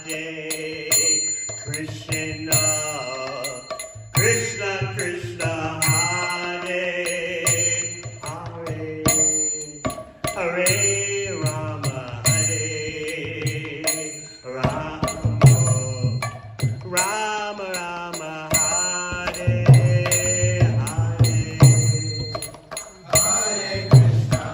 Krishna, Krishna Krishna, Hare Hare, Hare Rama, Hare Rama, Rama Rama, Hare Hare, Hare Krishna,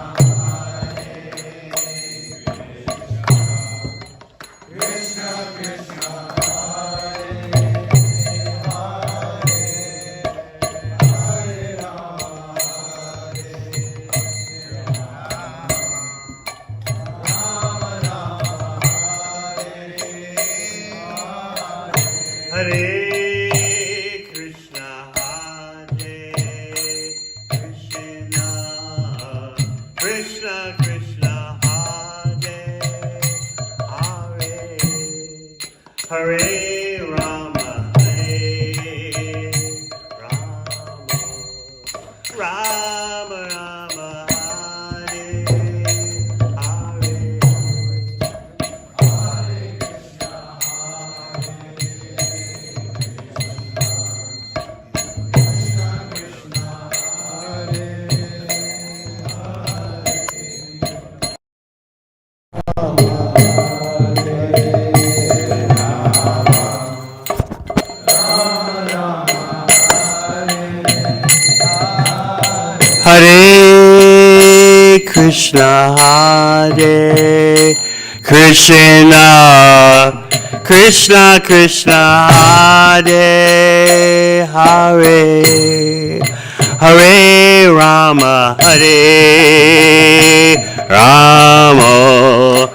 Krishna Krishna, Hare Krishna, Hare Krishna, Krishna Krishna, Hare Hare, Hare Rama, Hare Rama,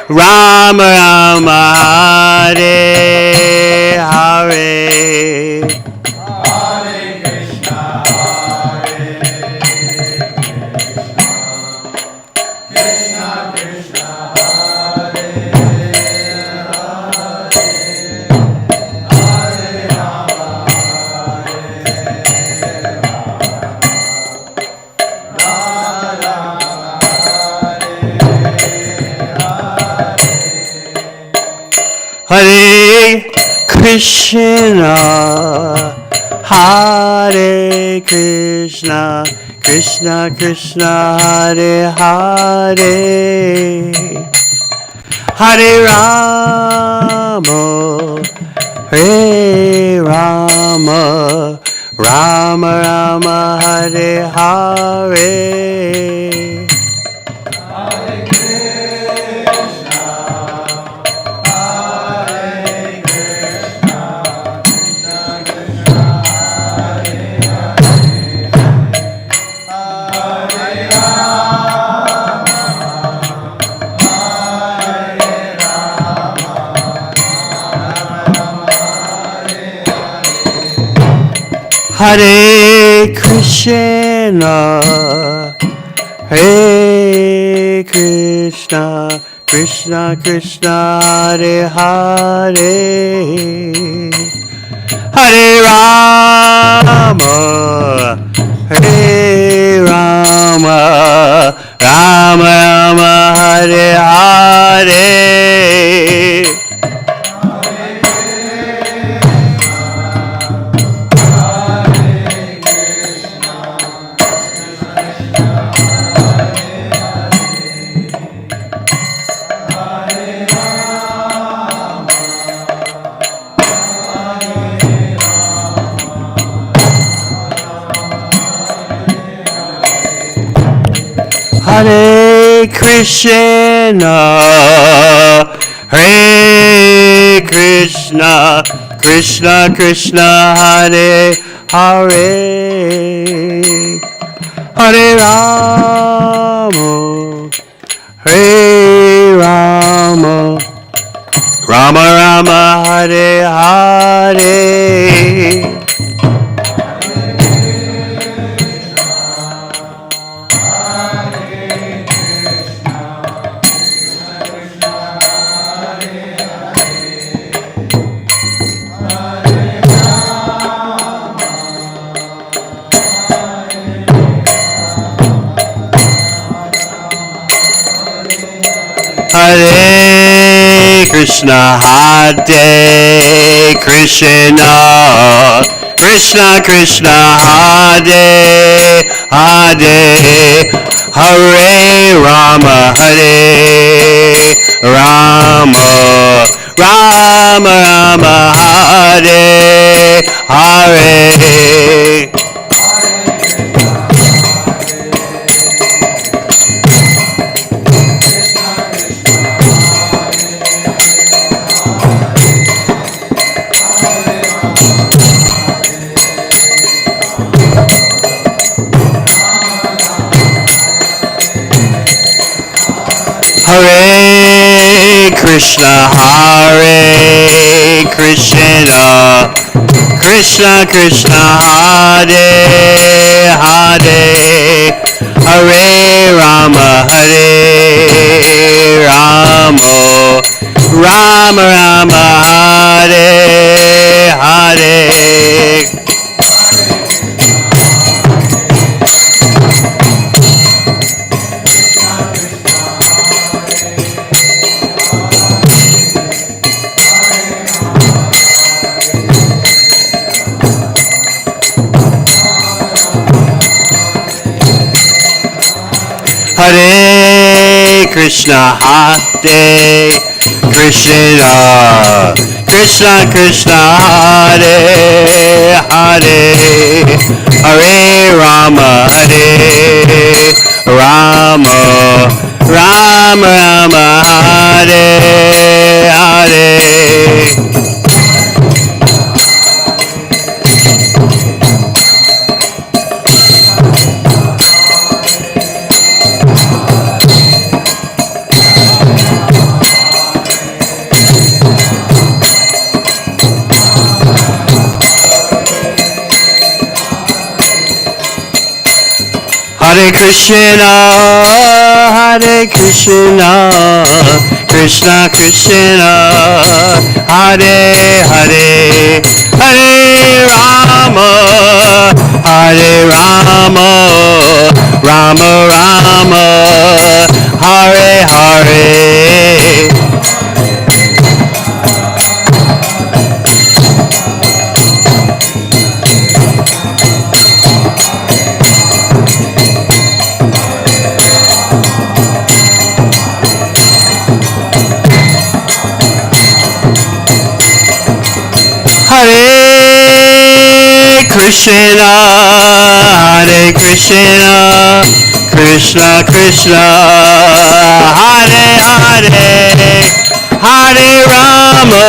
Rama Rama, Hare Hare, Hare Krishna, Hare Krishna, Krishna Krishna, Hare Hare, Hare Rama, Hare Rama, Rama Rama, Hare Hare, Hare Krishna, Hare Krishna, Krishna Krishna, Hare Hare, Hare Rama, Hare Rama, Rama Rama, Hare Hare, Hare Krishna, Hare Krishna, Krishna Krishna, Hare Hare, Hare Rama, Hare Rama, Rama Rama, Hare Hare, Hare Krishna, Hare Krishna, Krishna Krishna, Hare Hare, Hare Rama, Hare Rama, Rama Rama, Hare Hare, Hare Krishna, Hare Krishna, Krishna Krishna, Hare Hare, Hare Rama, Hare Rama, Rama Rama, Hare Hare. Hare Krishna, Hare Krishna, Krishna Krishna, Hare Hare, Hare Rama, Hare Rama, Rama Rama, Hare Hare. Hare Krishna, Hare Krishna, Krishna Krishna, Hare Hare, Hare Rama, Hare Rama, Rama Rama, Hare Hare. Hare Krishna, Hare Krishna, Krishna Krishna, Hare Hare, Hare Rama, Hare Rama, Rama Rama, Hare Hare. Hare Krishna, Hare Krishna, Krishna Krishna, Hare Hare, Hare Rama,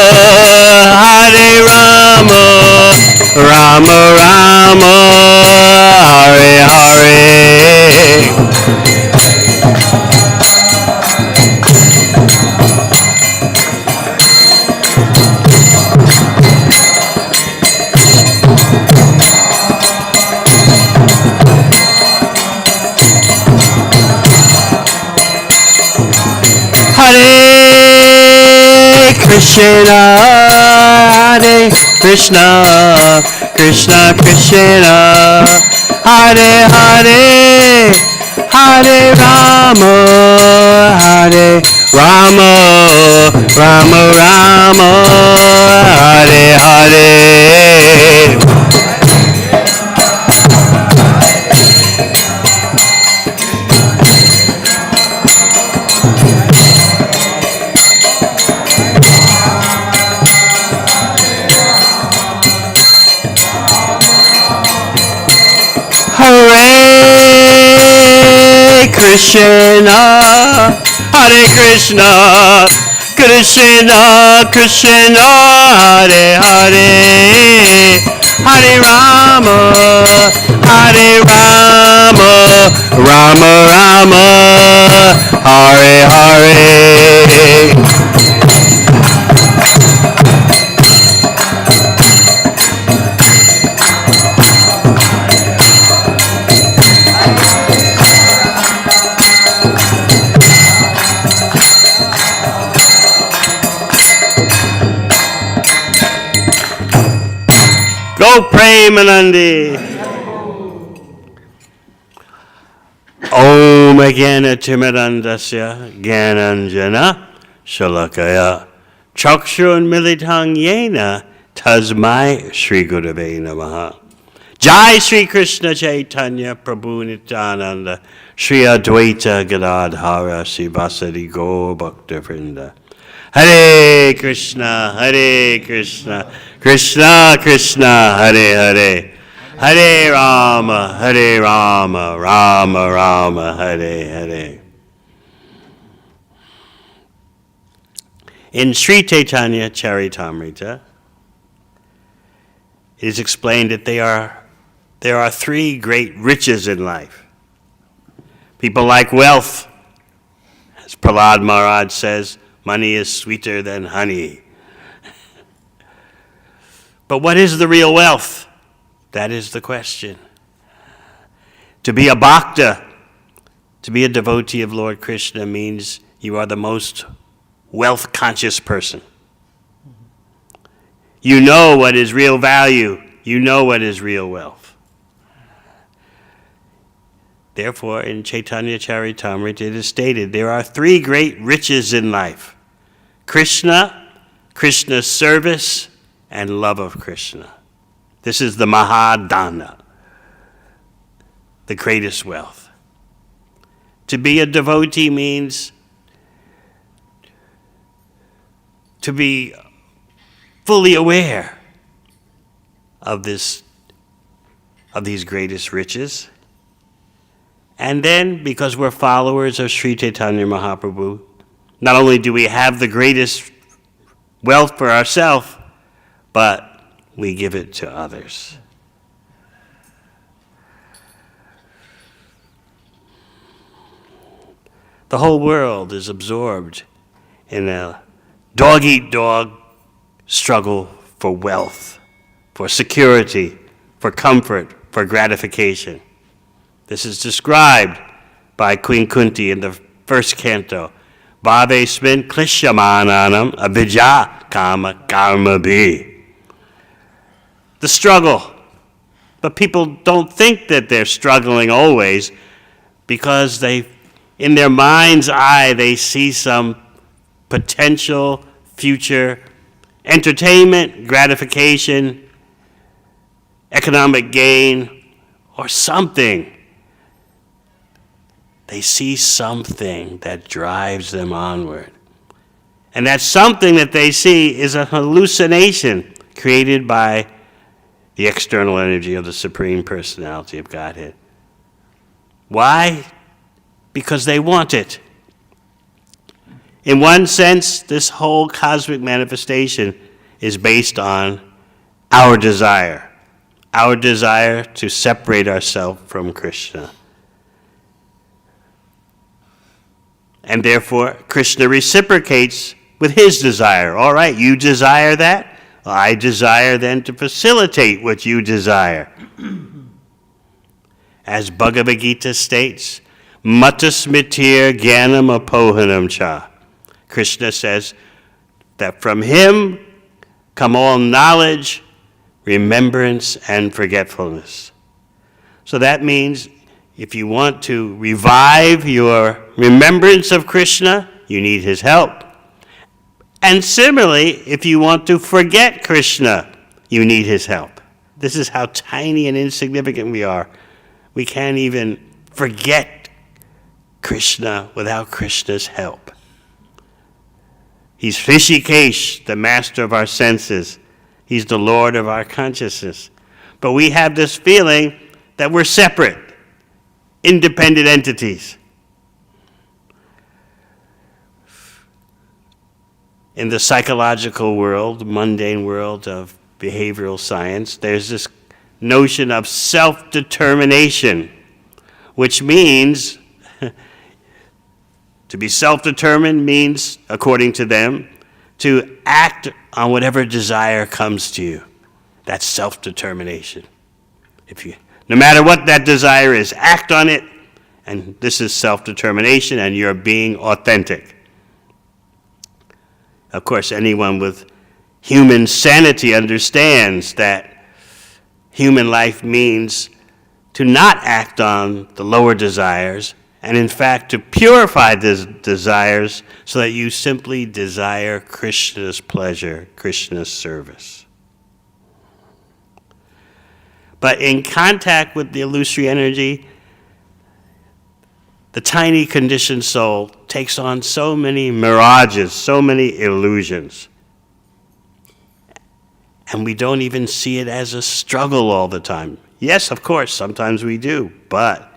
Hare Rama, Rama Rama, Hare Hare. Hare Krishna, Hare Krishna, Krishna Krishna, Hare Hare, Hare Rama, Hare Rama, Rama Rama, Hare Hare. Hare Krishna, Hare Krishna, Krishna Krishna, Hare Hare, Hare Rama, Hare Rama, Rama Rama, Hare Hare. Go Premanandi. Om Jnana Timirandasya Jnananjana Shalakaya Chakshun militang yena tasmai Shri Gurave Namaha. Jai Shri Krishna Chaitanya Prabhu Nityananda Shri Advaita Gadadhara Sivasadi Gaur Bhakta Vrinda. Hare Krishna, Krishna Krishna, Hare Hare, Hare Rama, Rama Rama, Hare Hare. In Sri Chaitanya Charitamrita, it is explained that there are three great riches in life. People like wealth. As Prahlad Maharaj says, money is sweeter than honey. But what is the real wealth? That is the question. To be a bhakta, to be a devotee of Lord Krishna, means you are the most wealth-conscious person. You know what is real value. You know what is real wealth. Therefore, in Chaitanya Charitamrita, it is stated there are three great riches in life: Krishna, Krishna's service, and love of Krishna. This is the Mahadana, the greatest wealth. To be a devotee means to be fully aware of these greatest riches. And then, because we're followers of Sri Chaitanya Mahaprabhu, not only do we have the greatest wealth for ourselves, but we give it to others. The whole world is absorbed in a dog-eat-dog struggle for wealth, for security, for comfort, for gratification. This is described by Queen Kunti in the first canto. Bhavesmin klishamananam abhija kama karma bhi. The struggle. But people don't think that they're struggling always, because in their mind's eye, they see some potential future entertainment, gratification, economic gain, or something. They see something that drives them onward. And that something that they see is a hallucination created by the external energy of the Supreme Personality of Godhead. Why? Because they want it. In one sense, this whole cosmic manifestation is based on our desire to separate ourselves from Krishna. And therefore, Krishna reciprocates with his desire. All right, you desire that? Well, I desire then to facilitate what you desire. As Bhagavad Gita states, Matasmitir Gyanam Apohanam Cha. Krishna says that from him come all knowledge, remembrance, and forgetfulness. So that means if you want to revive your remembrance of Krishna, you need his help. And similarly, if you want to forget Krishna, you need his help. This is how tiny and insignificant we are. We can't even forget Krishna without Krishna's help. He's Rishikesh, the master of our senses. He's the Lord of our consciousness. But we have this feeling that we're separate, independent entities. In the psychological world, mundane world of behavioral science, there's this notion of self-determination, which means to be self-determined means, according to them, to act on whatever desire comes to you. That's self-determination. No matter what that desire is, act on it, and this is self-determination, and you're being authentic. Of course, anyone with human sanity understands that human life means to not act on the lower desires and in fact to purify these desires so that you simply desire Krishna's pleasure, Krishna's service. But in contact with the illusory energy, the tiny conditioned soul takes on so many mirages, so many illusions. And we don't even see it as a struggle all the time. Yes, of course, sometimes we do, but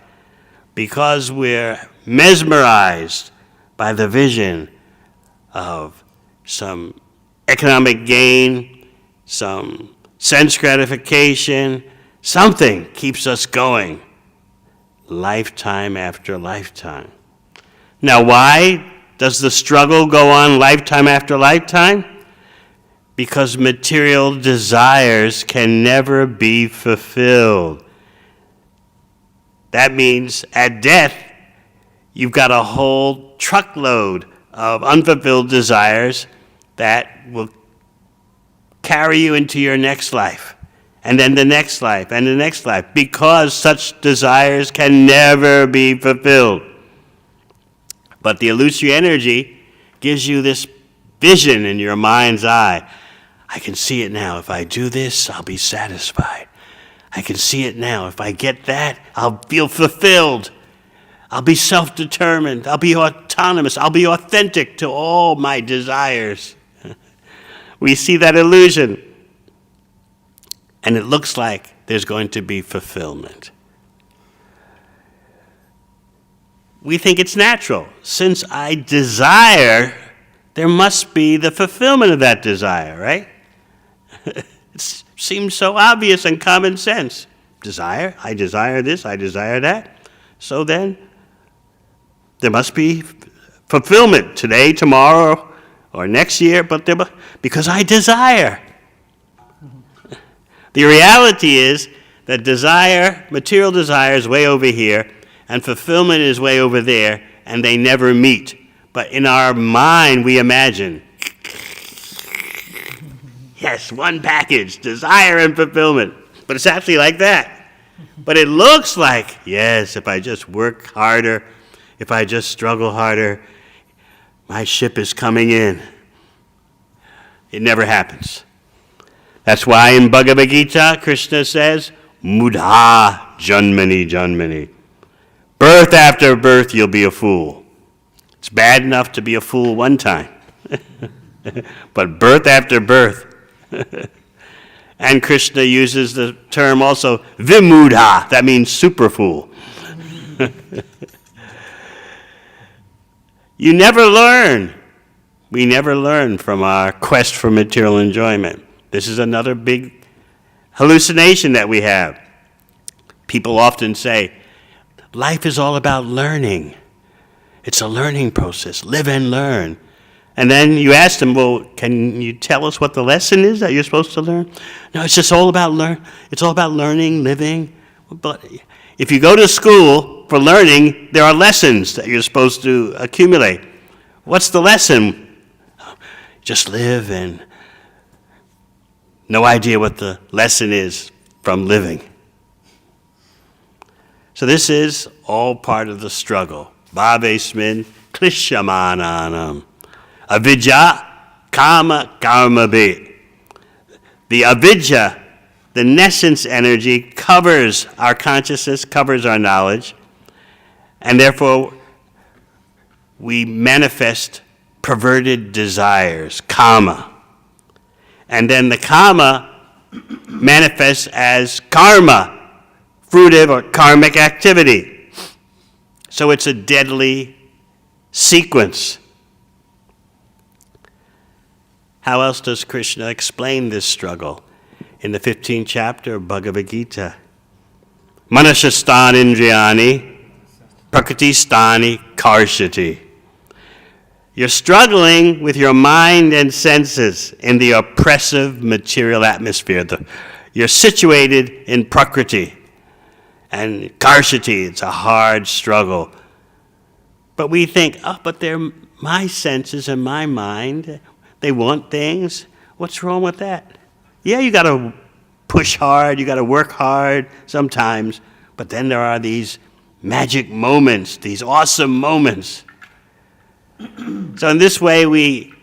because we're mesmerized by the vision of some economic gain, some sense gratification, something keeps us going lifetime after lifetime. Now, why does the struggle go on lifetime after lifetime? Because material desires can never be fulfilled. That means at death, you've got a whole truckload of unfulfilled desires that will carry you into your next life, and then the next life, and the next life, because such desires can never be fulfilled. But the illusory energy gives you this vision in your mind's eye. I can see it now. If I do this, I'll be satisfied. I can see it now. If I get that, I'll feel fulfilled. I'll be self-determined. I'll be autonomous. I'll be authentic to all my desires. We see that illusion. And it looks like there's going to be fulfillment. We think it's natural. Since I desire, there must be the fulfillment of that desire, right? It seems so obvious and common sense. Desire, I desire this, I desire that. So then, there must be fulfillment today, tomorrow, or next year, but because I desire. The reality is that desire, material desire is way over here, and fulfillment is way over there, and they never meet. But in our mind, we imagine, yes, one package, desire and fulfillment. But it's actually like that. But it looks like, yes, if I just work harder, if I just struggle harder, my ship is coming in. It never happens. That's why in Bhagavad Gita, Krishna says, Mudha janmani janmani. Birth after birth, you'll be a fool. It's bad enough to be a fool one time. But birth after birth. And Krishna uses the term also, vimudha, that means super fool. You never learn. We never learn from our quest for material enjoyment. This is another big hallucination that we have. People often say, life is all about learning. It's a learning process. Live and learn. And then you ask them, well, can you tell us what the lesson is that you're supposed to learn? No, it's just all about it's all about learning, living. But if you go to school for learning, there are lessons that you're supposed to accumulate. What's the lesson? Just live, and no idea what the lesson is from living. So this is all part of the struggle. Bhavesmin klishamananam. Avidya kama karmabhi. The avidya, the nescience energy, covers our consciousness, covers our knowledge, and therefore we manifest perverted desires, kama. And then the kama manifests as karma, fruitive or karmic activity. So it's a deadly sequence. How else does Krishna explain this struggle? In the 15th chapter of Bhagavad Gita. Manashastan indriyani, prakriti-stani karshati. You're struggling with your mind and senses in the oppressive material atmosphere. You're situated in prakriti. And karshati, it's a hard struggle. But we think, but they're my senses and my mind. They want things. What's wrong with that? Yeah, you got to push hard, you got to work hard sometimes, but then there are these magic moments, these awesome moments. So in this way, we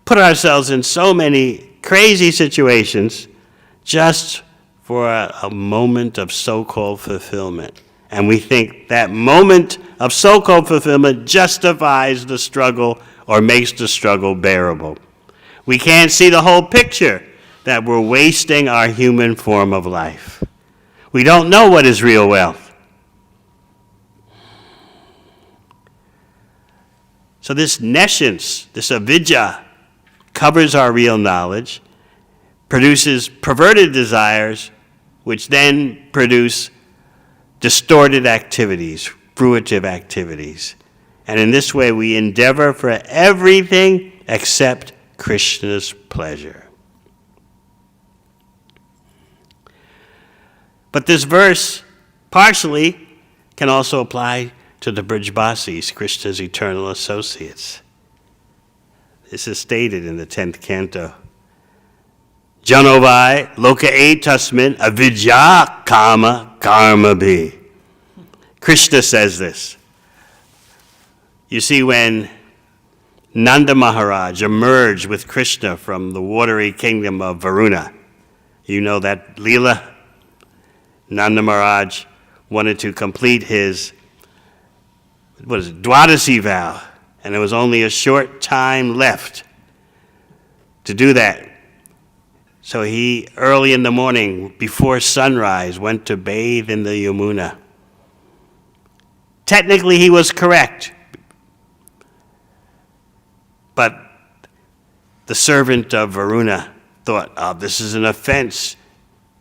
put ourselves in so many crazy situations just for a moment of so-called fulfillment. And we think that moment of so-called fulfillment justifies the struggle or makes the struggle bearable. We can't see the whole picture, that we're wasting our human form of life. We don't know what is real wealth. So this nescience, this avidya, covers our real knowledge, produces perverted desires, which then produce distorted activities, fruitive activities. And in this way, we endeavor for everything except Krishna's pleasure. But this verse partially can also apply to the Brajbasis, Krishna's eternal associates. This is stated in the 10th canto. Janovai loka etasmin avidya kama karma bhi. Krishna says this. You see, when Nanda Maharaj emerged with Krishna from the watery kingdom of Varuna, you know that Leela? Nanda Maharaj wanted to complete his, Dwadasi vow, and there was only a short time left to do that. So he, early in the morning, before sunrise, went to bathe in the Yamuna. Technically, he was correct, but the servant of Varuna thought, oh, this is an offense.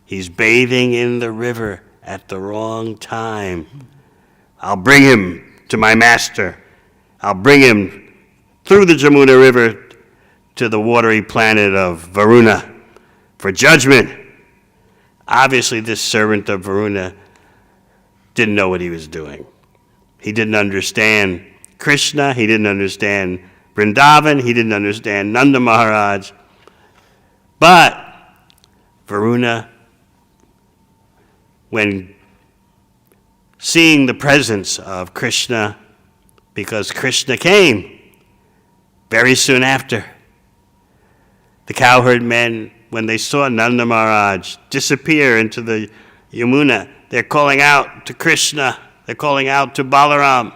He's bathing in the river at the wrong time. I'll bring him to my master. I'll bring him through the Jamuna River to the watery planet of Varuna for judgment. Obviously, this servant of Varuna didn't know what he was doing. He didn't understand Krishna. He didn't understand Vrindavan. He didn't understand Nanda Maharaj. But Varuna, when seeing the presence of Krishna, because Krishna came very soon after, the cowherd men, when they saw Nanda Maharaj disappear into the Yamuna, they're calling out to Krishna, they're calling out to Balaram.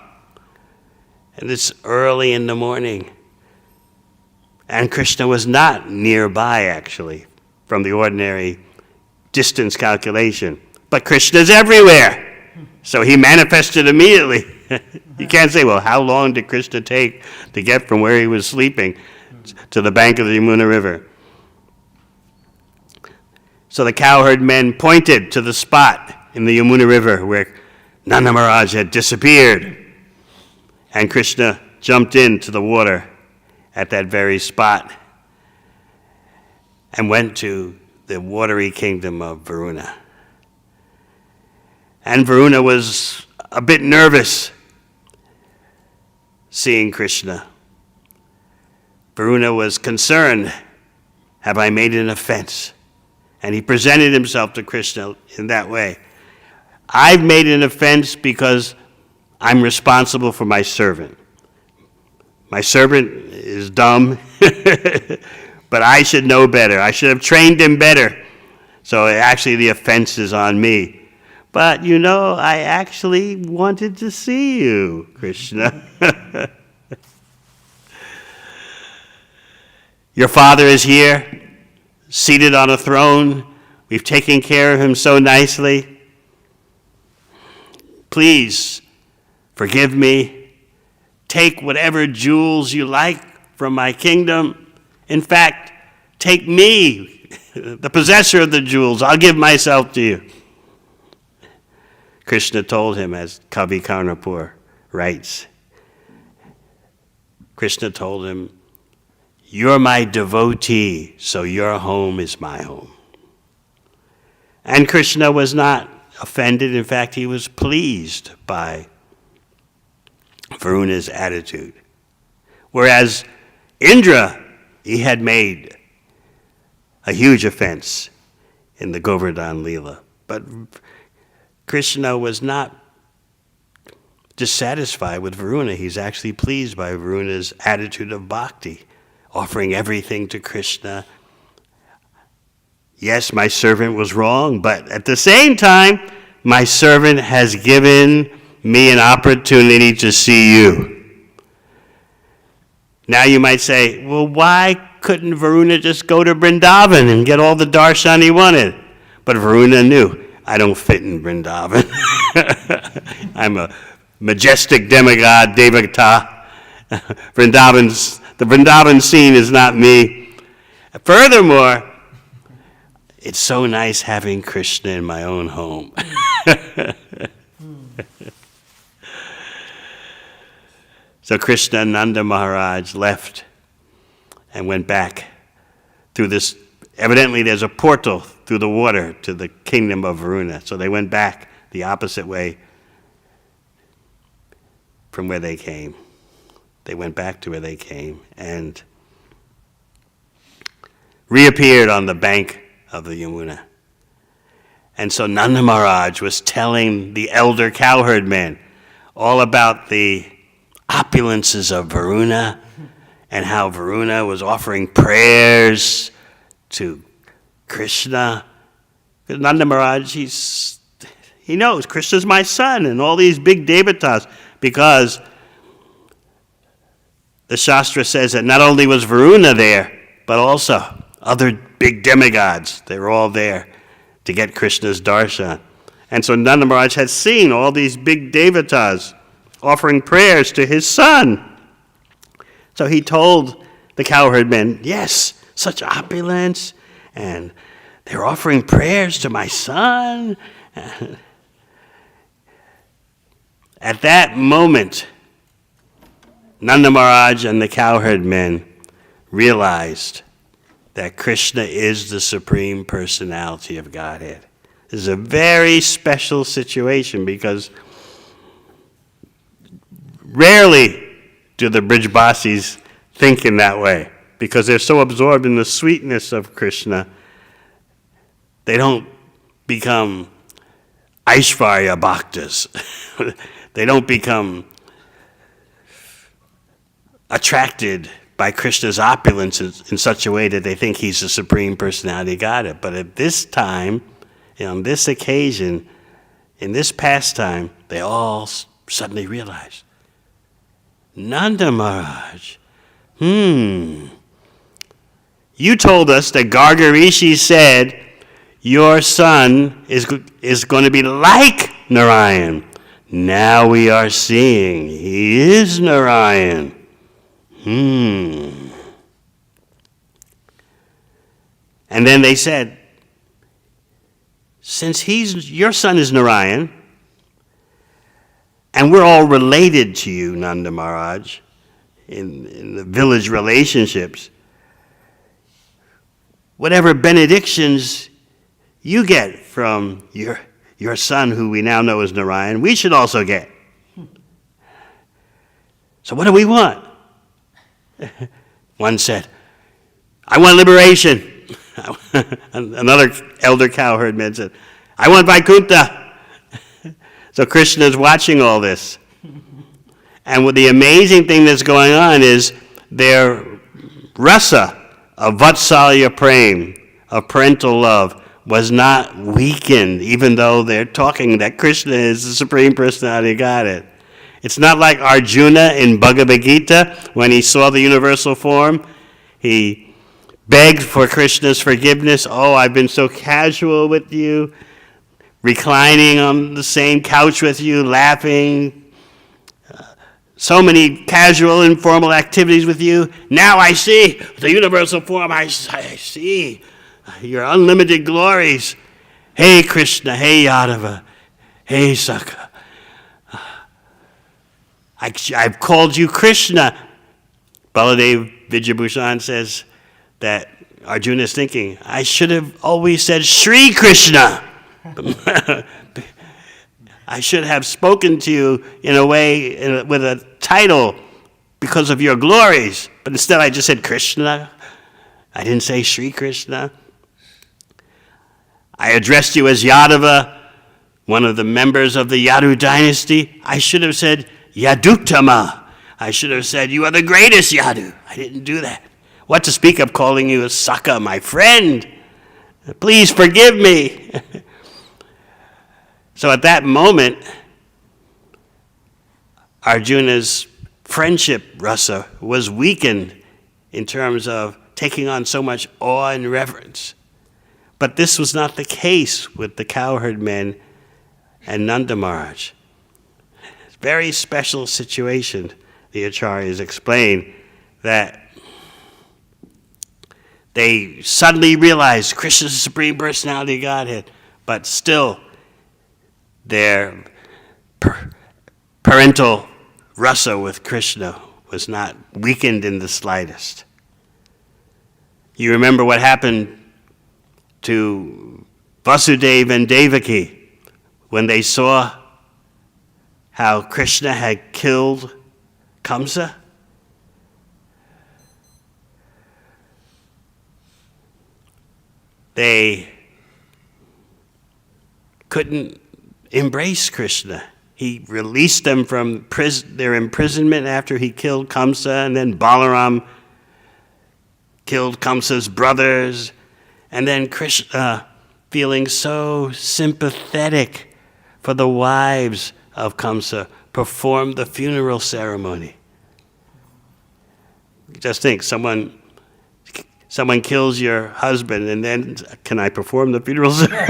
And it's early in the morning. And Krishna was not nearby, actually, from the ordinary distance calculation. But Krishna's everywhere. So he manifested immediately. You can't say, well, how long did Krishna take to get from where he was sleeping to the bank of the Yamuna River? So the cowherd men pointed to the spot in the Yamuna River where Nanda Maharaj had disappeared. And Krishna jumped into the water at that very spot and went to the watery kingdom of Varuna. And Varuna was a bit nervous seeing Krishna. Varuna was concerned, have I made an offense? And he presented himself to Krishna in that way. I've made an offense because I'm responsible for my servant. My servant is dumb, but I should know better. I should have trained him better. So actually the offense is on me. But you know, I actually wanted to see you, Krishna. Your father is here, seated on a throne. We've taken care of him so nicely. Please forgive me. Take whatever jewels you like from my kingdom. In fact, take me, the possessor of the jewels. I'll give myself to you. Krishna told him, as Kavi Karnapur writes, Krishna told him, you're my devotee, so your home is my home. And Krishna was not offended. In fact, he was pleased by Varuna's attitude. Whereas Indra, he had made a huge offense in the Govardhan Leela. But Krishna was not dissatisfied with Varuna. He's actually pleased by Varuna's attitude of bhakti, offering everything to Krishna. Yes, my servant was wrong, but at the same time, my servant has given me an opportunity to see you. Now you might say, well, why couldn't Varuna just go to Vrindavan and get all the darshan he wanted? But Varuna knew, I don't fit in Vrindavan. I'm a majestic demigod, Devamrita. The Vrindavan scene is not me. Furthermore, it's so nice having Krishna in my own home. So Krishna and Nanda Maharaj left and went back through this. Evidently, there's a portal through the water to the kingdom of Varuna. So they went back the opposite way from where they came. They went back to where they came and reappeared on the bank of the Yamuna. And so Nanda Maharaj was telling the elder cowherd men all about the opulences of Varuna and how Varuna was offering prayers to Krishna. Because Nanda Maharaj, he knows Krishna's my son and all these big devatas, because the Shastra says that not only was Varuna there, but also other big demigods. They were all there to get Krishna's darshan. And so Nanda Maharaj had seen all these big devatas offering prayers to his son. So he told the cowherd men, yes, such opulence, and they're offering prayers to my son. At that moment, Nanda Maharaj and the cowherd men realized that Krishna is the Supreme Personality of Godhead. This is a very special situation, because rarely do the Brijbasis think in that way, because they're so absorbed in the sweetness of Krishna, they don't become Aishvarya Bhaktas. They don't become attracted by Krishna's opulence in such a way that they think he's the Supreme Personality of Godhead. But at this time, on this occasion, in this pastime, they all suddenly realized, Nanda Maharaj, you told us that Gargarishi said your son is going to be like Narayan. Now we are seeing he is Narayan. And then they said, since your son is Narayan, and we're all related to you, Nanda Maharaj, in the village relationships, whatever benedictions you get from your son, who we now know as Narayan, we should also get. So what do we want? One said, I want liberation. Another elder cowherd man said, I want Vaikuntha. So Krishna is watching all this. And what the amazing thing that's going on is their rasa of Vatsalya Prem, of parental love, was not weakened, even though they're talking that Krishna is the Supreme Personality of Godhead. It's not like Arjuna in Bhagavad Gita, when he saw the universal form, he begged for Krishna's forgiveness. Oh, I've been so casual with you, reclining on the same couch with you, laughing, so many casual, informal activities with you. Now I see the universal form. I see your unlimited glories. Hey Krishna, hey Yadava, hey Sakha. I've called you Krishna. Baladev Vijayabhushan says that Arjuna is thinking, I should have always said Shri Krishna. I should have spoken to you in a way, with a title, because of your glories. But instead I just said Krishna. I didn't say Shri Krishna. I addressed you as Yadava one of the members of the Yadu dynasty, I should have said, Yaduktama. I should have said, you are the greatest Yadu. I didn't do that. What to speak of calling you a Saka, my friend? Please forgive me. So at that moment, Arjuna's friendship rasa was weakened in terms of taking on so much awe and reverence. But this was not the case with the cowherd men and Nanda Maharaj. Very special situation, the Acharyas explain, that they suddenly realized Krishna's the Supreme Personality of Godhead, but still their parental rasa with Krishna was not weakened in the slightest. You remember what happened to Vasudeva and Devaki when they saw how Krishna had killed Kamsa? They couldn't embrace Krishna. He released them from their imprisonment after he killed Kamsa, and then Balaram killed Kamsa's brothers, and then Krishna, feeling so sympathetic for the wives of Kamsa, performed the funeral ceremony. Just think, someone kills your husband, and then, can I perform the funeral ceremony?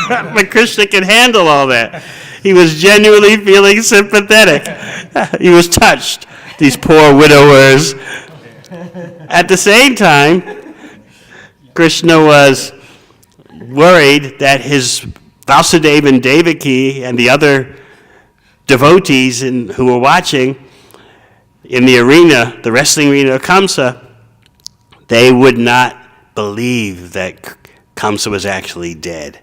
But Krishna can handle all that. He was genuinely feeling sympathetic. He was touched, these poor widowers. At the same time, Krishna was worried that his Vasudeva and Devaki and the other devotees who were watching in the arena, the wrestling arena of Kamsa, they would not believe that Kamsa was actually dead.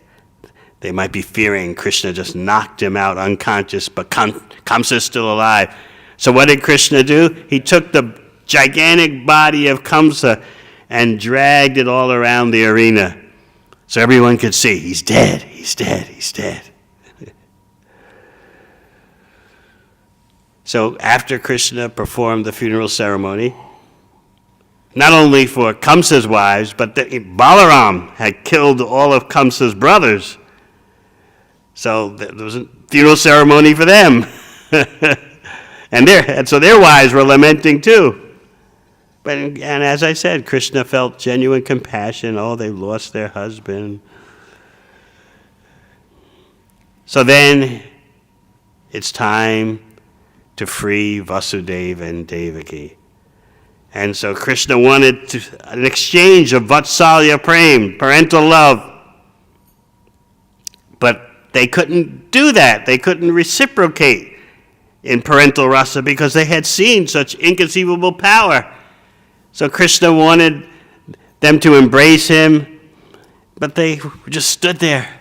They might be fearing Krishna just knocked him out unconscious, but Kamsa is still alive. So what did Krishna do? He took the gigantic body of Kamsa and dragged it all around the arena so everyone could see, he's dead, he's dead, he's dead. So after Krishna performed the funeral ceremony, not only for Kamsa's wives, but Balaram had killed all of Kamsa's brothers. So there was a funeral ceremony for them. and so their wives were lamenting too. And as I said, Krishna felt genuine compassion. Oh, they lost their husband. So then it's time to free Vasudeva and Devaki. And so Krishna wanted an exchange of Vatsalya Prem, parental love. But they couldn't do that. They couldn't reciprocate in parental rasa because they had seen such inconceivable power. So Krishna wanted them to embrace him, but they just stood there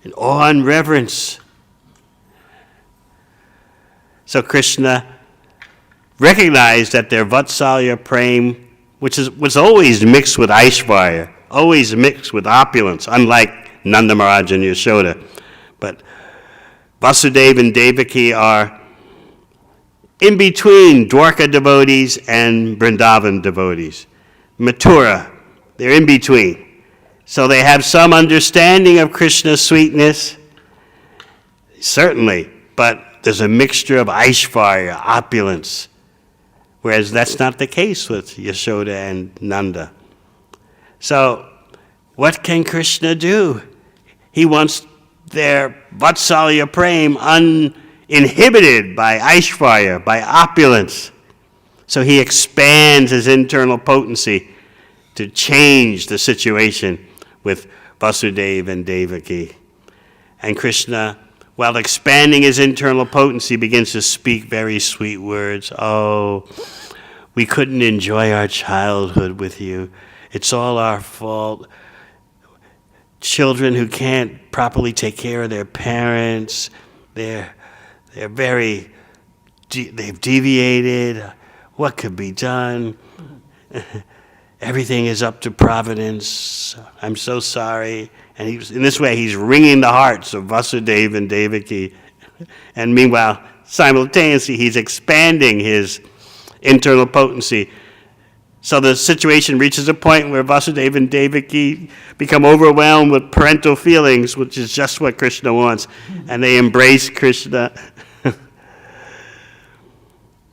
in awe and reverence. So Krishna recognized that their Vatsalya Prem, which was always mixed with Aishvarya, always mixed with opulence, unlike Nanda Maharaj and Yashoda. But Vasudeva and Devaki are in between Dwarka devotees and Vrindavan devotees. Mathura, they're in between. So they have some understanding of Krishna's sweetness, certainly, but there's a mixture of Aishvarya, opulence, whereas that's not the case with Yashoda and Nanda. So what can Krishna do? He wants their Vatsalya Prem uninhibited by Aishvarya, by opulence. So he expands his internal potency to change the situation with Vasudeva and Devaki. And Krishna, while expanding his internal potency, begins to speak very sweet words. Oh, we couldn't enjoy our childhood with you. It's all our fault. Children who can't properly take care of their parents, they've deviated. What could be done? everything is up to providence. I'm so sorry. And in this way, he's wringing the hearts of Vasudeva and Devaki. And meanwhile, simultaneously, he's expanding his internal potency. So the situation reaches a point where Vasudeva and Devaki become overwhelmed with parental feelings, which is just what Krishna wants. And they embrace Krishna.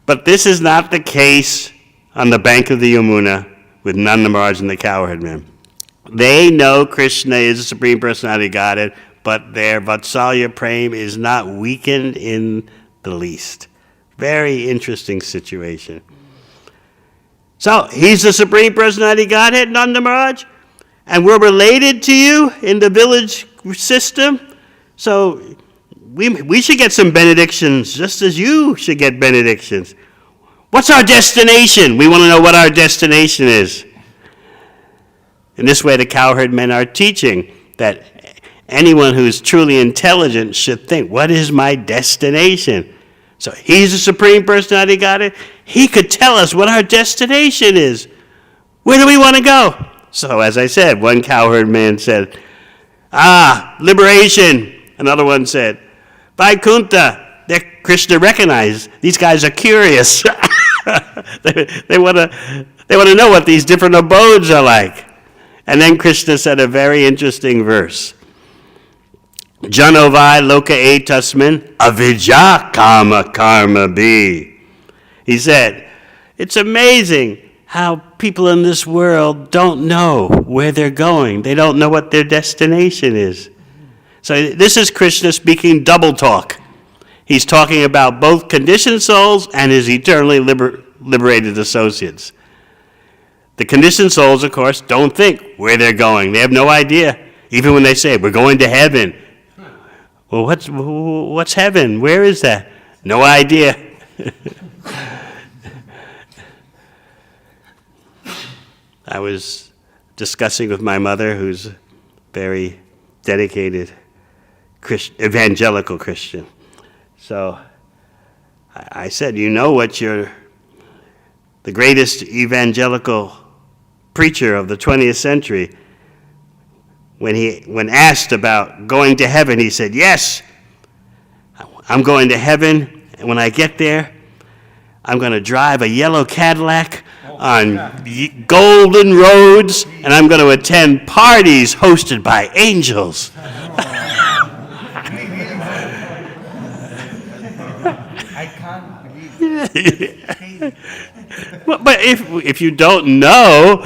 But this is not the case on the bank of the Yamuna with Nanda Maharaj and the cowherd men. They know Krishna is the Supreme Personality of Godhead, but their Vatsalya Prem is not weakened in the least. Very interesting situation. So, he's the Supreme Personality of Godhead, Nanda Maharaj, and we're related to you in the village system, so we should get some benedictions just as you should get benedictions. What's our destination? We want to know what our destination is. In this way, the cowherd men are teaching that anyone who's truly intelligent should think, what is my destination? So he's the Supreme Personality of Godhead. He could tell us what our destination is. Where do we want to go? So as I said, one cowherd man said, liberation. Another one said, Vaikuntha. They're Krishna recognized. These guys are curious. They want to know what these different abodes are like. And then Krishna said a very interesting verse. Janovai loka etasmin avijja kama karma bi. He said, it's amazing how people in this world don't know where they're going. They don't know what their destination is. So this is Krishna speaking double talk. He's talking about both conditioned souls and his eternally liberated associates. The conditioned souls, of course, don't think where they're going. They have no idea. Even when they say, we're going to heaven. Well, what's heaven? Where is that? No idea. I was discussing with my mother, who's a very dedicated evangelical Christian. So I said, you know what the greatest evangelical preacher of the 20th century, when asked about going to heaven, he said, yes, I'm going to heaven, and when I get there, I'm going to drive a yellow Cadillac on golden roads, and I'm going to attend parties hosted by angels. I can't believe it. But if you don't know,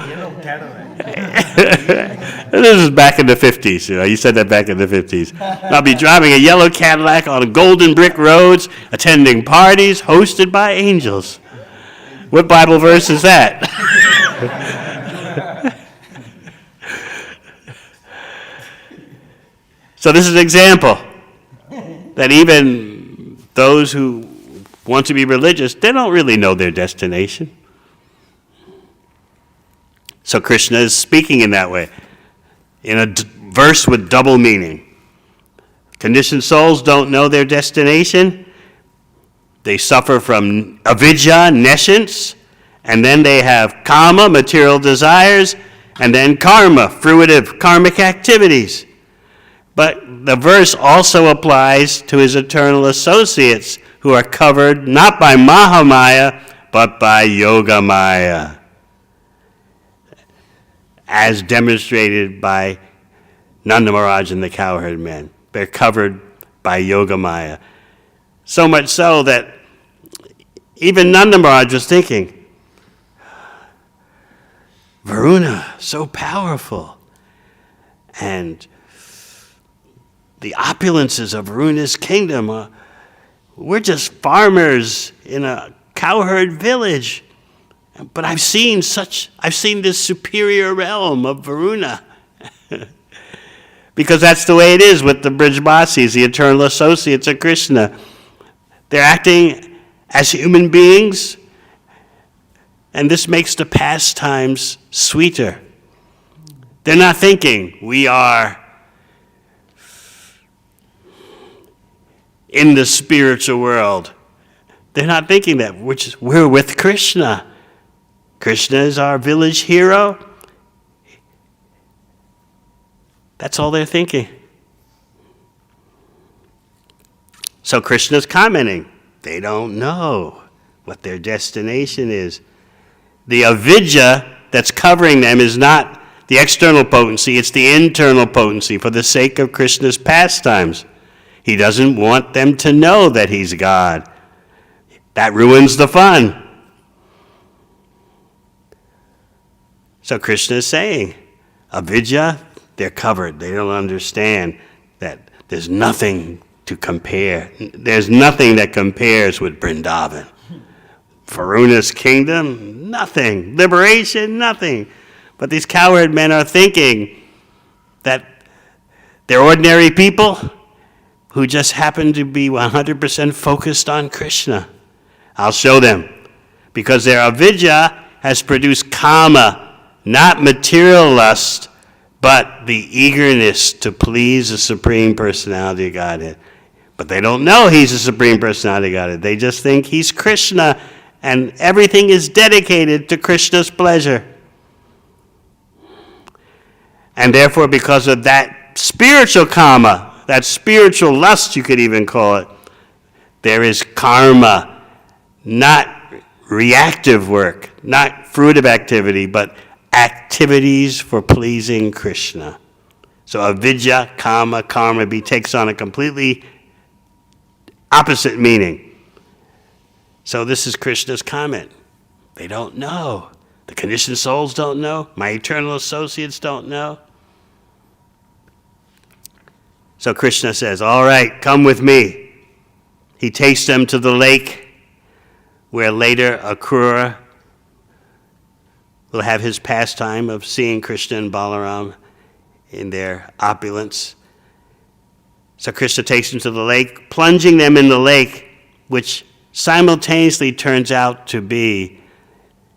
this is back in the 50s. You said that back in the 50s. I'll be driving a yellow Cadillac on golden brick roads, attending parties hosted by angels. What Bible verse is that? So this is an example that even those who want to be religious, they don't really know their destination. So Krishna is speaking in that way, in a verse with double meaning. Conditioned souls don't know their destination. They suffer from avidya, nescience, and then they have kama, material desires, and then karma, fruitive karmic activities. But the verse also applies to his eternal associates who are covered not by Mahamaya, but by Yogamaya, as demonstrated by Nanda Maharaj and the cowherd men. They're covered by Yogamaya. So much so that even Nanda Maharaj was thinking, Varuna, so powerful. And the opulences of Varuna's kingdom, we're just farmers in a cowherd village. But I've seen this superior realm of Varuna. Because that's the way it is with the Brijbasis, the eternal associates of Krishna. They're acting as human beings, and this makes the pastimes sweeter. They're not thinking, we are in the spiritual world. They're not thinking that, we're with Krishna. Krishna is our village hero. That's all they're thinking. So Krishna's commenting. They don't know what their destination is. The avidya that's covering them is not the external potency, it's the internal potency for the sake of Krishna's pastimes. He doesn't want them to know that he's God. That ruins the fun. So Krishna is saying, avidya, they're covered. They don't understand that there's nothing to compare. There's nothing that compares with Vrindavan. Varuna's kingdom, nothing. Liberation, nothing. But these cowherd men are thinking that they're ordinary people who just happen to be 100% focused on Krishna. I'll show them. Because their avidya has produced kama, not material lust, but the eagerness to please the Supreme Personality of Godhead. But they don't know he's the Supreme Personality of Godhead. They just think he's Krishna, and everything is dedicated to Krishna's pleasure. And therefore, because of that spiritual karma, that spiritual lust, you could even call it, there is karma, not reactive work, not fruitive activity, but activities for pleasing Krishna. So avidya, karma, takes on a completely opposite meaning. So this is Krishna's comment. They don't know. The conditioned souls don't know. My eternal associates don't know. So Krishna says, all right, come with me. He takes them to the lake where later Akrura will have his pastime of seeing Krishna and Balaram in their opulence. So Krishna takes them to the lake, plunging them in the lake, which simultaneously turns out to be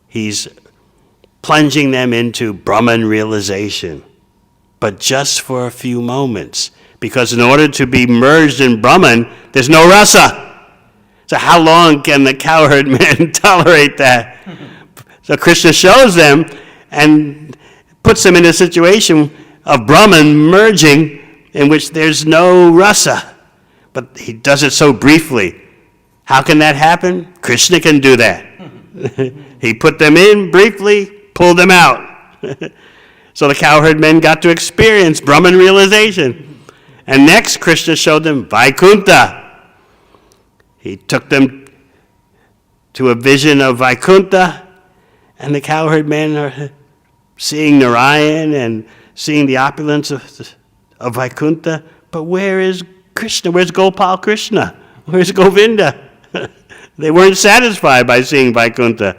he's plunging them into Brahman realization, but just for a few moments. Because in order to be merged in Brahman, there's no rasa. So how long can the cowherd men tolerate that? So Krishna shows them and puts them in a situation of Brahman merging in which there's no rasa. But he does it so briefly. How can that happen? Krishna can do that. He put them in briefly, pulled them out. So the cowherd men got to experience Brahman realization. And next, Krishna showed them Vaikuntha. He took them to a vision of Vaikuntha, and the cowherd men are seeing Narayan and seeing the opulence of Vaikuntha. But where is Krishna? Where's Gopal Krishna? Where's Govinda? They weren't satisfied by seeing Vaikuntha.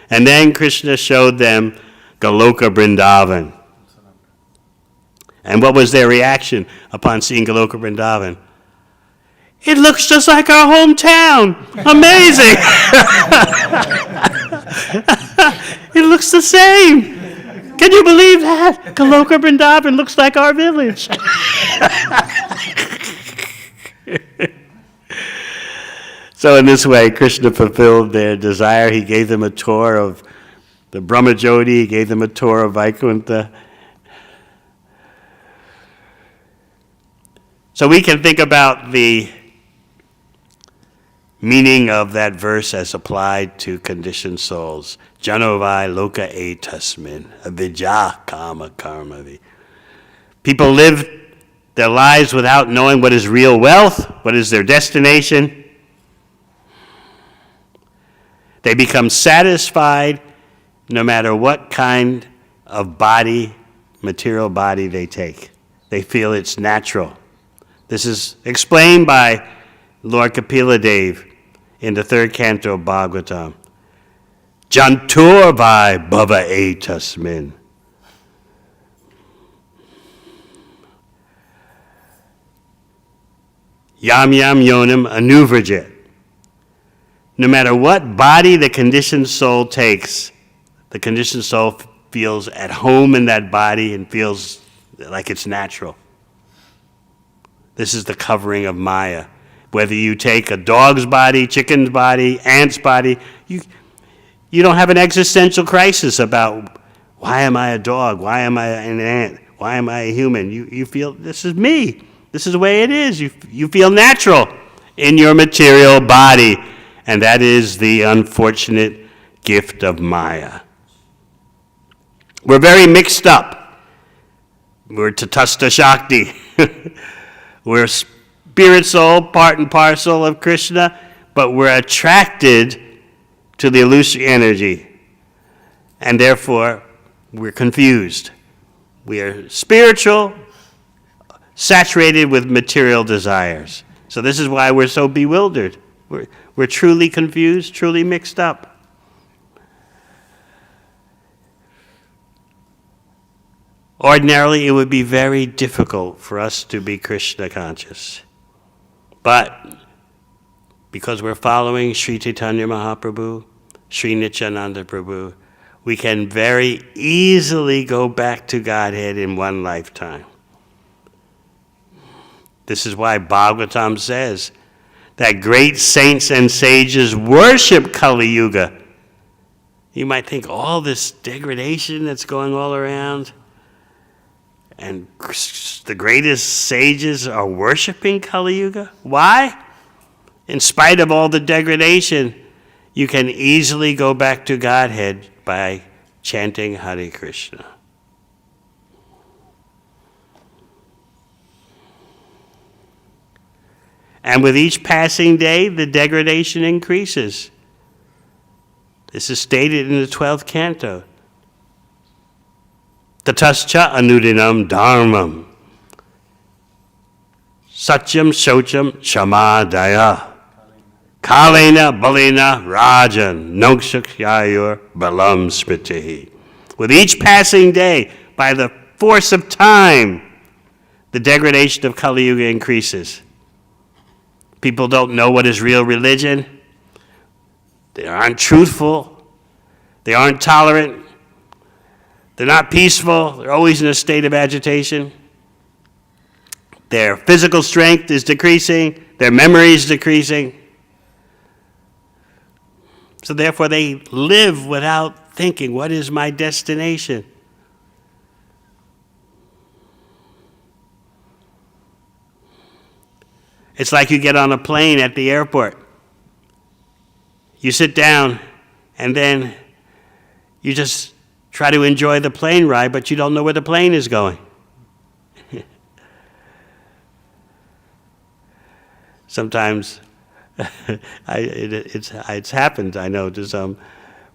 And then Krishna showed them Goloka Vrindavan. And what was their reaction upon seeing Goloka Vrindavan? It looks just like our hometown. Amazing. It looks the same. Can you believe that? Goloka Vrindavan looks like our village. So in this way, Krishna fulfilled their desire. He gave them a tour of the Brahmajyoti. He gave them a tour of Vaikuntha. So we can think about the meaning of that verse as applied to conditioned souls. Janovai loka etasmin, avidya kama karmavi. People live their lives without knowing what is real wealth, what is their destination. They become satisfied no matter what kind of body, material body they take. They feel it's natural. This is explained by Lord Kapila Dev in the third canto of Bhagavatam. Jantur vai bhava etasmin. Yam yam yonim anuvrajit. No matter what body the conditioned soul takes, the conditioned soul feels at home in that body and feels like it's natural. This is the covering of Maya. Whether you take a dog's body, chicken's body, ant's body, You don't have an existential crisis about, why am I a dog? Why am I an ant? Why am I a human? You feel, this is me. This is the way it is. You feel natural in your material body. And that is the unfortunate gift of Maya. We're very mixed up. We're Tatastha Shakti. We're spirit soul, part and parcel of Krishna, but we're attracted to the illusory energy. And therefore, we're confused. We are spiritual, saturated with material desires. So this is why we're so bewildered. We're truly confused, truly mixed up. Ordinarily, it would be very difficult for us to be Krishna conscious. But because we're following Sri Chaitanya Mahaprabhu, Sri Nityananda Prabhu, we can very easily go back to Godhead in one lifetime. This is why Bhagavatam says that great saints and sages worship Kali Yuga. You might think all this degradation that's going all around, and the greatest sages are worshiping Kali Yuga. Why? In spite of all the degradation, you can easily go back to Godhead by chanting Hare Krishna. And with each passing day, the degradation increases. This is stated in the 12th canto. Tatascha anudinam dharmam. Satyam shocham shamadaya. Kalena balena rajan. Nokshakyayur balam smritihi. With each passing day, by the force of time, the degradation of Kali Yuga increases. People don't know what is real religion. They aren't truthful. They aren't tolerant. They're not peaceful. They're always in a state of agitation. Their physical strength is decreasing. Their memory is decreasing. So therefore they live without thinking, what is my destination? It's like you get on a plane at the airport. You sit down and then you just try to enjoy the plane ride, but you don't know where the plane is going. Sometimes it's happened, I know, to some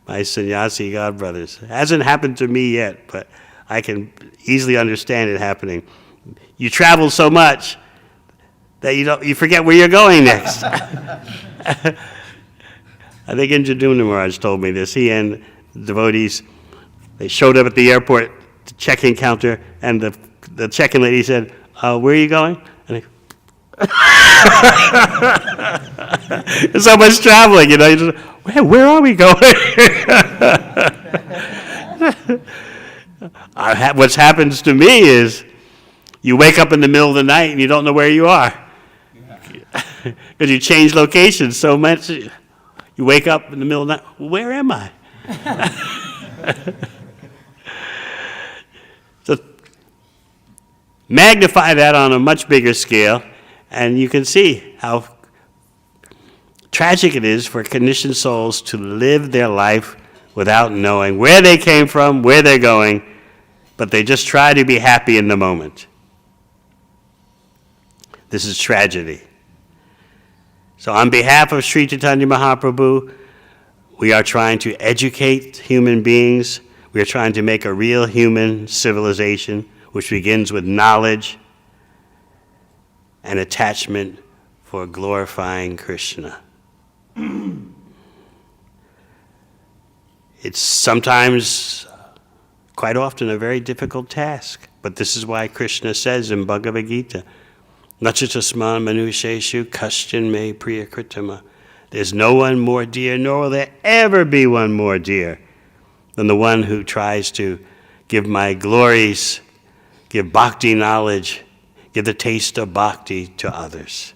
my sannyasi godbrothers. It hasn't happened to me yet, but I can easily understand it happening. You travel so much that you forget where you're going next. I think Indradyumna Maharaj told me this. He and the devotees, they showed up at the airport, the check-in counter, and the check-in lady said, where are you going? And so much traveling, you know. Where are we going? What happens to me is you wake up in the middle of the night and you don't know where you are. Because you change locations so much. You wake up in the middle of the night, where am I? So magnify that on a much bigger scale, and you can see how tragic it is for conditioned souls to live their life without knowing where they came from, where they're going, but they just try to be happy in the moment. This is tragedy. So on behalf of Sri Chaitanya Mahaprabhu, we are trying to educate human beings. We are trying to make a real human civilization, which begins with knowledge and attachment for glorifying Krishna. It's sometimes, quite often, a very difficult task. But this is why Krishna says in Bhagavad Gita, Nachatasman manusheshu kashchin me priyakritama. There's no one more dear, nor will there ever be one more dear than the one who tries to give my glories, give bhakti knowledge, give the taste of bhakti to others.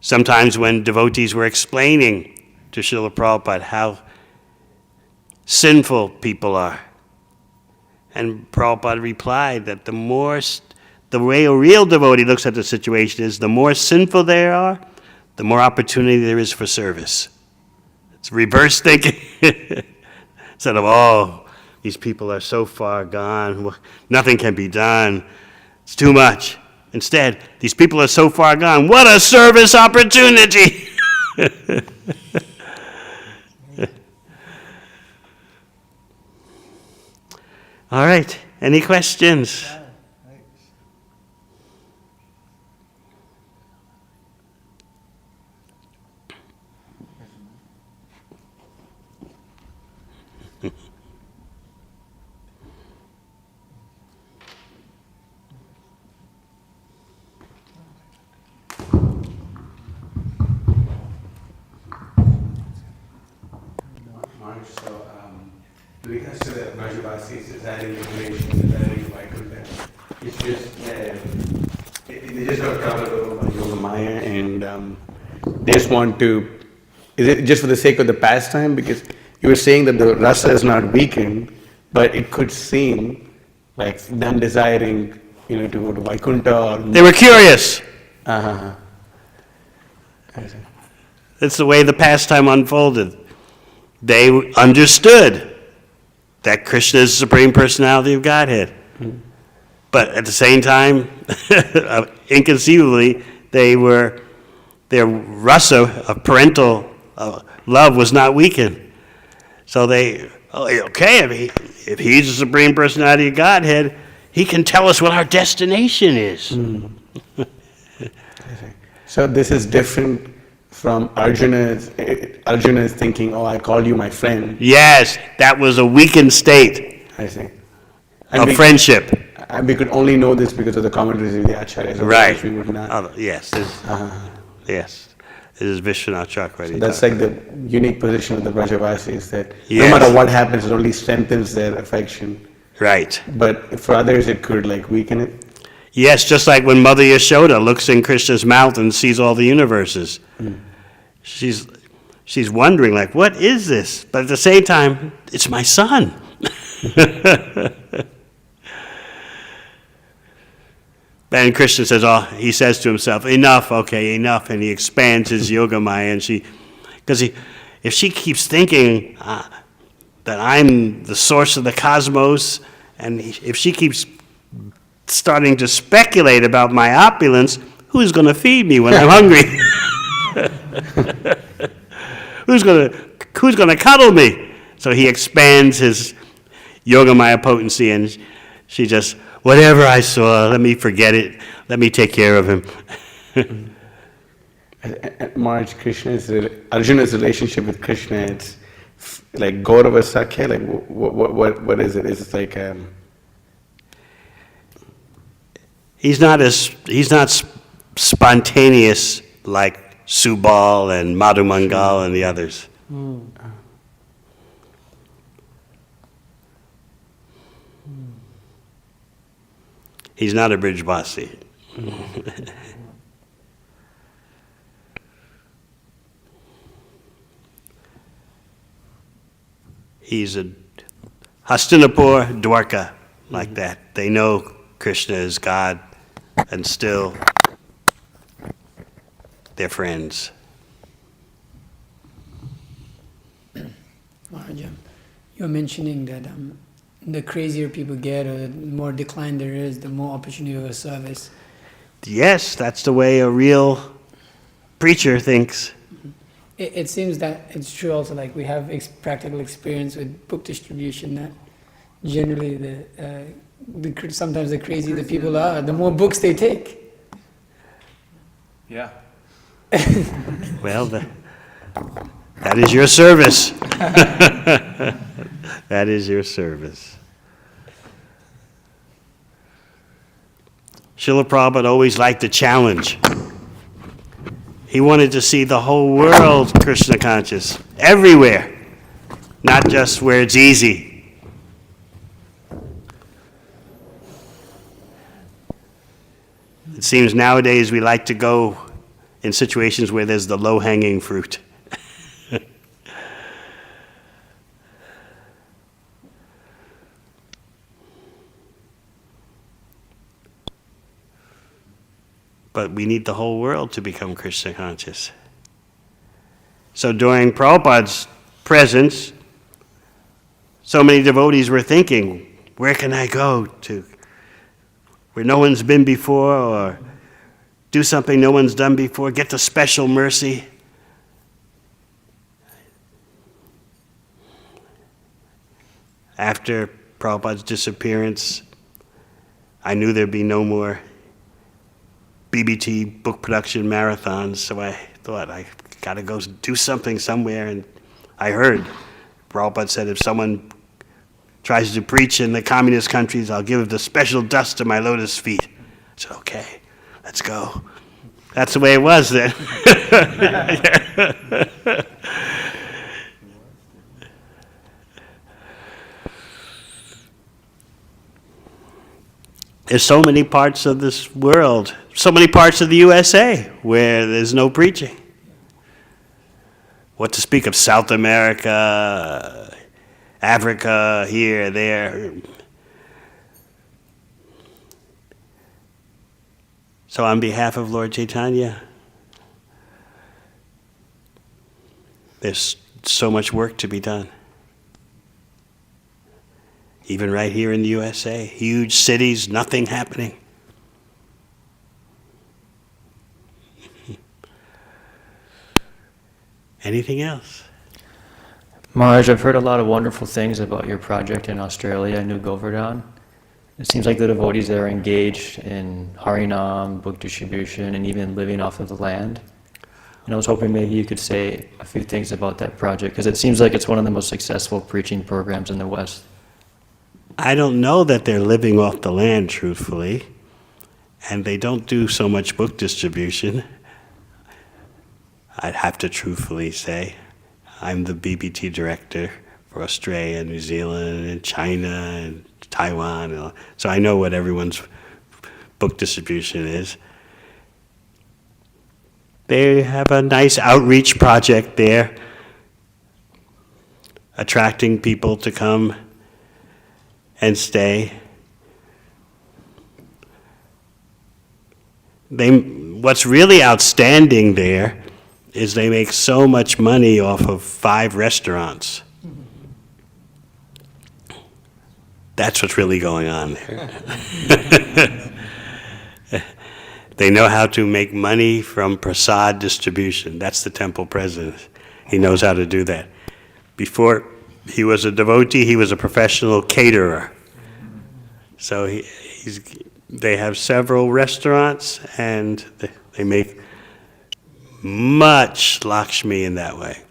Sometimes when devotees were explaining to Srila Prabhupada how sinful people are, and Prabhupada replied that the way a real devotee looks at the situation is the more sinful they are, the more opportunity there is for service. It's reverse thinking. Instead of, oh, these people are so far gone, nothing can be done, it's too much. Instead, these people are so far gone, what a service opportunity! All right, any questions? So, regards to the Brajavasis, is that in relation to that in Vaikuntha? It's just, they just got covered over by Yoga Maya and they just want to, is it just for the sake of the pastime? Because you were saying that the rasa is not weakened, but it could seem like them desiring, to go to Vaikuntha or... They were curious. Uh-huh. I see. It's the way the pastime unfolded. They understood that Krishna is the Supreme Personality of Godhead. But at the same time, inconceivably, their rasa of parental love was not weakened. So if he's the Supreme Personality of Godhead, he can tell us what our destination is. So this is different from Arjuna's thinking, oh, I called you my friend. Yes, that was a weakened state I see. of friendship. And we could only know this because of the commentaries of the acharyas. Right. We would not. Yes. Yes. It is Vishwanath Chakravarti. So that's like the unique position of the Brajavasis, that Yes. no matter what happens, it only strengthens their affection. Right. But for others, it could weaken it. Yes, just like when Mother Yashoda looks in Krishna's mouth and sees all the universes. She's wondering, what is this? But at the same time, it's my son. And Krishna says, he says to himself, enough, enough. And he expands his yoga maya. And because if she keeps thinking that I'm the source of the cosmos, and if she keeps starting to speculate about my opulence, who's going to feed me when I'm hungry? Who's going to cuddle me? So he expands his yoga maya potency, and she just, whatever I saw, let me forget it. Let me take care of him. Maharaj, Arjuna's relationship with Krishna, it's like Gaurava Sakya, what is it? Is it like He's not spontaneous like Subal and Madhu Mangal and the others. He's not a Brijvasi. He's a Hastinapur, Dwarka, like that. They know Krishna is God, and still they're friends. Maharaja, you're mentioning that the crazier people get, or the more decline there is, the more opportunity of service. Yes, that's the way a real preacher thinks. It seems that it's true also, we have practical experience with book distribution, that generally sometimes the crazier the people are, the more books they take. Yeah. Well, that is your service. That is your service. Srila Prabhupada always liked a challenge. He wanted to see the whole world Krishna conscious, everywhere, not just where it's easy. It seems nowadays we like to go in situations where there's the low-hanging fruit. But we need the whole world to become Krishna conscious. So during Prabhupada's presence, so many devotees were thinking, where can I go to where no one's been before, or do something no one's done before, get the special mercy? After Prabhupada's disappearance, I knew there'd be no more BBT book production marathons, so I thought I gotta go do something somewhere, and I heard Prabhupada said if someone tries to preach in the communist countries, I'll give the special dust to my lotus feet. I said, okay, let's go. That's the way it was then. There's so many parts of this world, so many parts of the USA where there's no preaching. What to speak of South America, Africa, here, there. So on behalf of Lord Chaitanya, there's so much work to be done. Even right here in the USA, huge cities, nothing happening. Anything else? Maharaj, I've heard a lot of wonderful things about your project in Australia, New Govardhan. It seems like the devotees there are engaged in Harinam, book distribution, and even living off of the land. And I was hoping maybe you could say a few things about that project, because it seems like it's one of the most successful preaching programs in the West. I don't know that they're living off the land, truthfully, and they don't do so much book distribution. I'd have to truthfully say. I'm the BBT director for Australia, New Zealand, and China, and Taiwan. And all. So I know what everyone's book distribution is. They have a nice outreach project there, attracting people to come and stay. What's really outstanding there is they make so much money off of 5 restaurants. That's what's really going on there. They know how to make money from prasad distribution. That's the temple president. He knows how to do that. Before he was a devotee, he was a professional caterer. So they have several restaurants, and they make much Lakshmi in that way.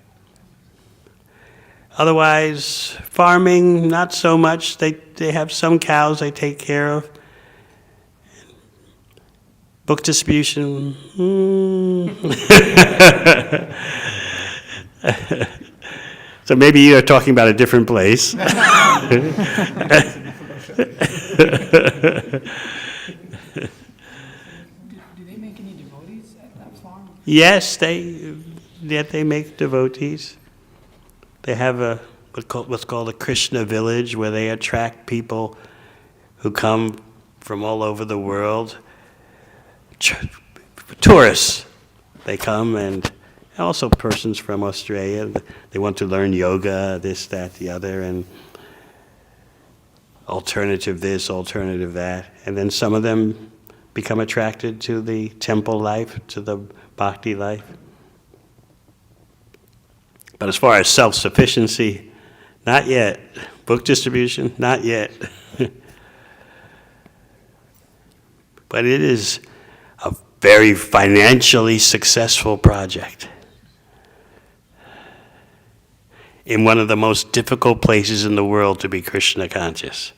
Otherwise, farming, not so much. They have some cows they take care of. Book distribution. So maybe you're talking about a different place. Do they make any devotees at that farm? Yes, they make devotees. They have what's called a Krishna village, where they attract people who come from all over the world. Tourists, they come, and also persons from Australia. They want to learn yoga, this, that, the other, and alternative this, alternative that. And then some of them become attracted to the temple life, to the bhakti life. But as far as self-sufficiency, not yet. Book distribution, not yet. But it is a very financially successful project in one of the most difficult places in the world to be Krishna conscious.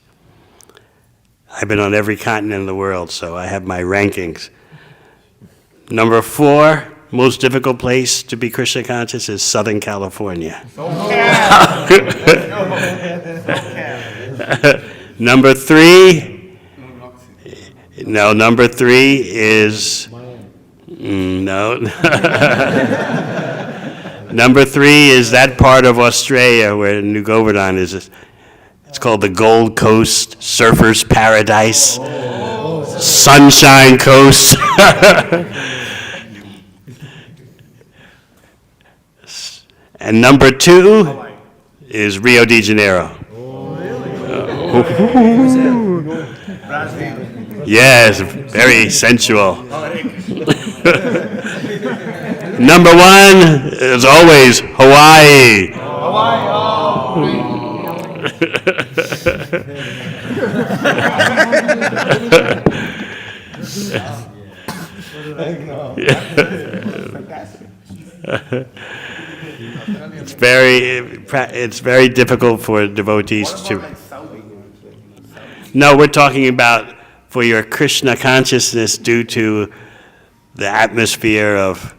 I've been on every continent in the world, so I have my rankings. Number 4, most difficult place to be Krishna conscious is Southern California. Number 3 is No. Number 3 is that part of Australia where New Govardhan is. It's called the Gold Coast Surfers Paradise. Sunshine Coast. And number 2 is Rio de Janeiro. Yes, very sensual. Number 1 is always Hawaii. It's very difficult for devotees to. No, we're talking about for your Krishna consciousness due to the atmosphere of.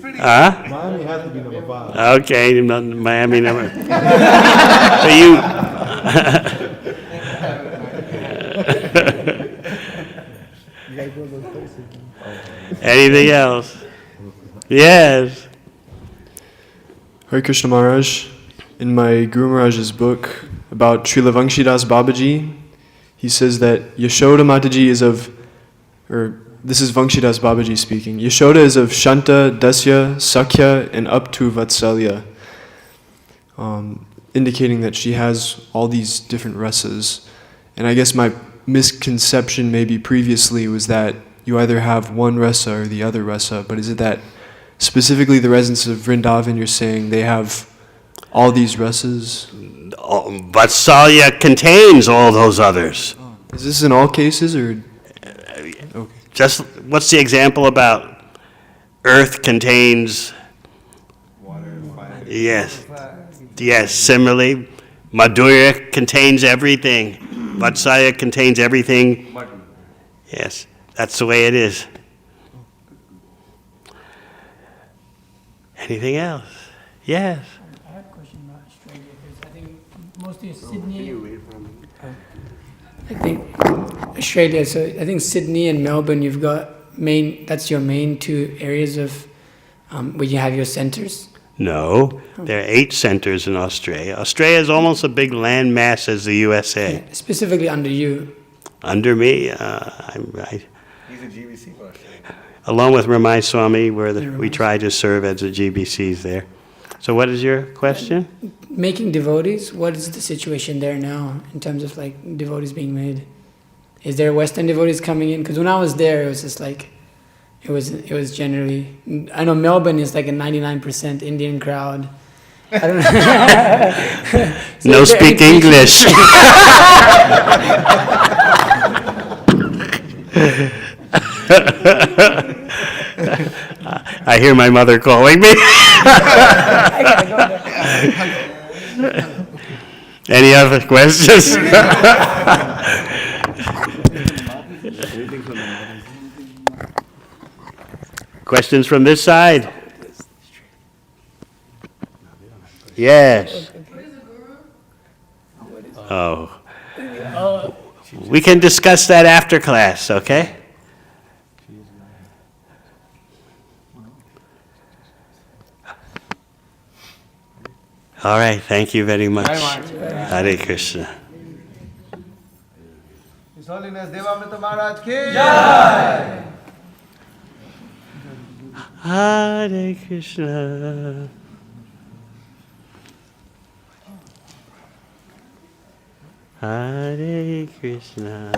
Miami has to be number 5. Okay, Miami number. So you. Anything else? Yes. Hare Krishna Maharaj. In my Guru Maharaj's book about Srila Vangshidas Babaji, he says that Yashoda Mataji is of, or this is Vangshidas Babaji speaking, Yashoda is of Shanta, Dasya, Sakhya, and up to Vatsalya, indicating that she has all these different rasas. And I guess my misconception maybe previously was that you either have one rasa or the other rasa, but is it that specifically the residents of Vrindavan, you're saying they have all these rasas? Vatsalya contains all those others. Is this in all cases, or? Okay. Just what's the example about earth contains? Water, fire. Yes. Yes. Similarly, Madhurya contains everything. Vatsalya contains everything. Yes. That's the way it is. Anything else? Yes. I have a question about Australia because I think mostly Sydney. I think Australia. So I think Sydney and Melbourne. You've got main. That's your main 2 areas of where you have your centers. No, there are 8 centers in Australia. Australia is almost a big land mass as the USA. Yeah, specifically under you. Under me, He's a GBC for Australia. along with Ramai Swami, we try to serve as the GBCs there. So what is your question? Making devotees. What is the situation there now in terms of like devotees being made? Is there Western devotees coming in? Because when I was there, it was just like, it was generally. I know Melbourne is like a 99% Indian crowd. I don't know. So No is there speak any English. I hear my mother calling me. Any other questions? Questions from this side? Yes. Oh. We can discuss that after class, okay? All right, thank you very much. Hare Krishna. His Holiness Devamrita Maharaj ki Jai! Hare Krishna. Hare Krishna.